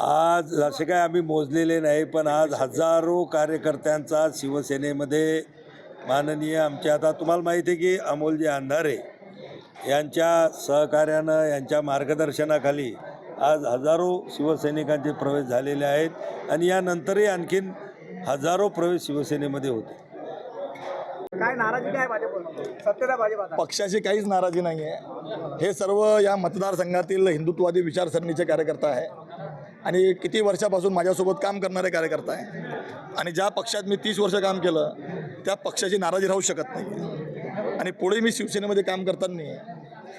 आज जसे काय आम्ही मोजलेले नाही, पण आज हजारो कार्यकर्त्यांचा शिवसेनेमध्ये माननीय आमचे आता तुम्हाला माहिती आहे की अमोलजी अंधारे यांच्या सहकार्यानं यांच्या मार्गदर्शनाखाली आज हजारो शिवसैनिकांचे प्रवेश झालेले आहेत आणि यानंतरही आणखीन हजारो प्रवेश शिवसेनेमध्ये होते. काय नाराजी काय भाजपवर? सत्तेला भाजप आता पक्षाची काहीच नाराजी नाही आहे. हे सर्व या मतदारसंघातील हिंदुत्ववादी विचारसरणीचे कार्यकर्ता आहे आणि किती वर्षापासून माझ्यासोबत काम करणारे कार्यकर्ता आहे आणि ज्या पक्षात मी 30 वर्ष काम केलं त्या पक्षाची नाराजी राहू शकत नाही आणि पुढे मी शिवसेनेमध्ये काम करताना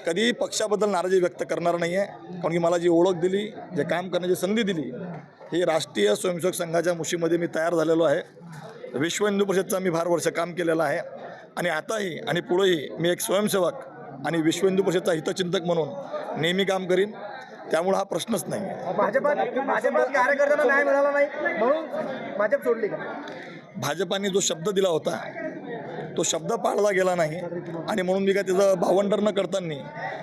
कधी पक्षाबद्दल नाराजी व्यक्त करणार नाही आहे. कारण की मला जी ओळख दिली, जे काम करण्याची संधी दिली, ही राष्ट्रीय स्वयंसेवक संघाच्या मुशीमध्ये मी तयार झालेलो आहे. विश्व हिंदू परिषदचा मी फार वर्ष काम केलेलं आहे आणि आताही आणि पुढेही मी एक स्वयंसेवक आणि विश्व हिंदू परिषदचा हितचिंतक म्हणून नेहमी काम करीन. त्यामुळे हा प्रश्नच नाही आहे. भाजपात कार्यकर्त्यांना न्याय मिळाला नाही म्हणून भाजप सोडली का? भाजपाने जो शब्द दिला होता तो शब्द पाळला गेला नाही आणि म्हणून मी काय त्याचं भावंडर न करताना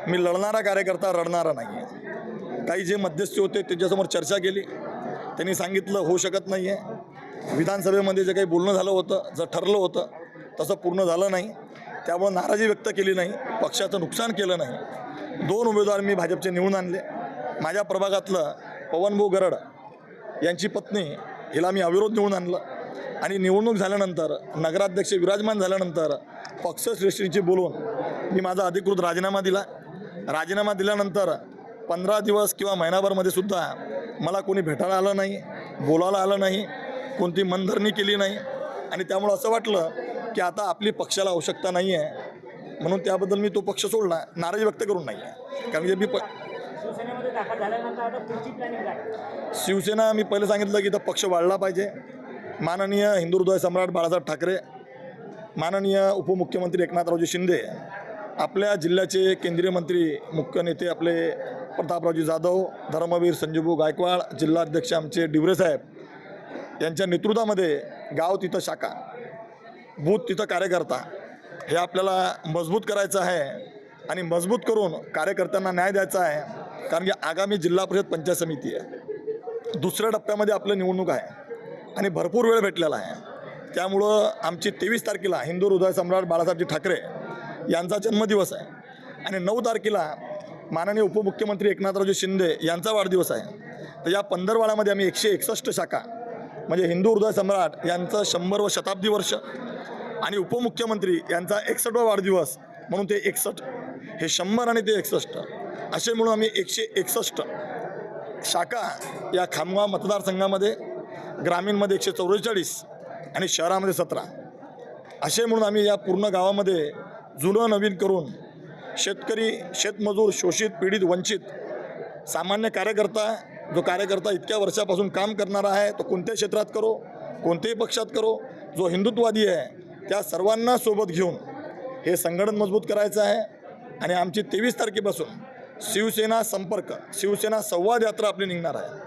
मी लढणारा कार्यकर्ता रडणारा नाही आहे. काही जे मध्यस्थी होते त्यांच्यासमोर चर्चा केली, त्यांनी सांगितलं होऊ शकत नाही आहे. विधानसभेमध्ये जे काही बोलणं झालं होतं, जर ठरलं होतं तसं पूर्ण झालं नाही. त्यामुळं नाराजी व्यक्त केली नाही, पक्षाचं नुकसान केलं नाही. 2 उमेदवार मी भाजपचे निवडून आणले. माझ्या प्रभागातलं पवनभाऊ गरड यांची पत्नी हिला मी अविरोध निवडून आणलं आणि निवडणूक झाल्यानंतर नगराध्यक्ष विराजमान झाल्यानंतर पक्षश्रेष्ठींची बोलून मी माझा अधिकृत राजीनामा दिला. राजीनामा दिल्यानंतर 15 दिवस किंवा महिनाभरमध्ये सुद्धा मला कोणी भेटायला आलं नाही, बोलायला आलं नाही, कोणती मनधरणी केली नाही आणि त्यामुळं असं वाटलं की आता आपली पक्षाला आवश्यकता नाही आहे म्हणून त्याबद्दल मी तो पक्ष सोडला. नाराजी व्यक्त करून नाही आहे. कारण की मी शिवसेनेमध्ये दाखल झाल्यानंतर आता पुढची प्लॅनिंग काय? शिवसेना मी पहिले सांगितलं की इथं पक्ष वाढला पाहिजे. माननीय हिंदू हृदय सम्राट बाळासाहेब ठाकरे, माननीय उपमुख्यमंत्री एकनाथरावजी शिंदे, आपल्या जिल्ह्याचे केंद्रीय मंत्री मुख्य नेते आपले प्रतापरावजी जाधव, धर्मवीर संजीवभाऊ गायकवाड, जिल्हाध्यक्ष आमचे डिवरे साहेब यांच्या नेतृत्वामध्ये गाव तिथं शाखा, बूथ तिथं कार्यकर्ता हे आपल्याला मजबूत करायचं आहे आणि मजबूत करून कार्यकर्त्यांना न्याय द्यायचा आहे. कारण की आगामी जिल्हा परिषद पंचायत समिती आहे, 2ऱ्या टप्प्यामध्ये आपलं निवडणूक आहे आणि भरपूर वेळ भेटलेला आहे. त्यामुळं आमची 23 तारखेला हिंदू हृदय सम्राट बाळासाहेबजी ठाकरे यांचा जन्मदिवस आहे आणि 9 तारखेला माननीय उपमुख्यमंत्री एकनाथरावजी शिंदे यांचा वाढदिवस आहे. तर या 15 आम्ही 161 शाखा म्हणजे हिंदू हृदय सम्राट यांचं 100व शताब्दी वर्ष आणि उपमुख्यमंत्री यांचा 61वा वाढदिवस म्हणून ते 61 हे 100 आणि ते 61 असे म्हणून आम्ही 161 शाखा या खामगाव मतदारसंघामध्ये, ग्रामीणमध्ये 144 आणि शहरामध्ये 17 असे म्हणून आम्ही या पूर्ण गावामध्ये जुनं नवीन करून शेतकरी, शेतमजूर, शोषित, पीडित, वंचित सामान्य कार्यकर्ता, जो कार्यकर्ता इतक्या वर्षापासून काम करणारा आहे तो कोणत्याही क्षेत्रात करो, कोणत्याही पक्षात करो, जो हिंदुत्ववादी आहे त्या सर्वांना सोबत घेऊन हे संघटन मजबूत करायचं आहे. आणि आमची 23 तारखेपासून शिवसेना संपर्क, शिवसेना संवाद यात्रा आपली निघणार आहे.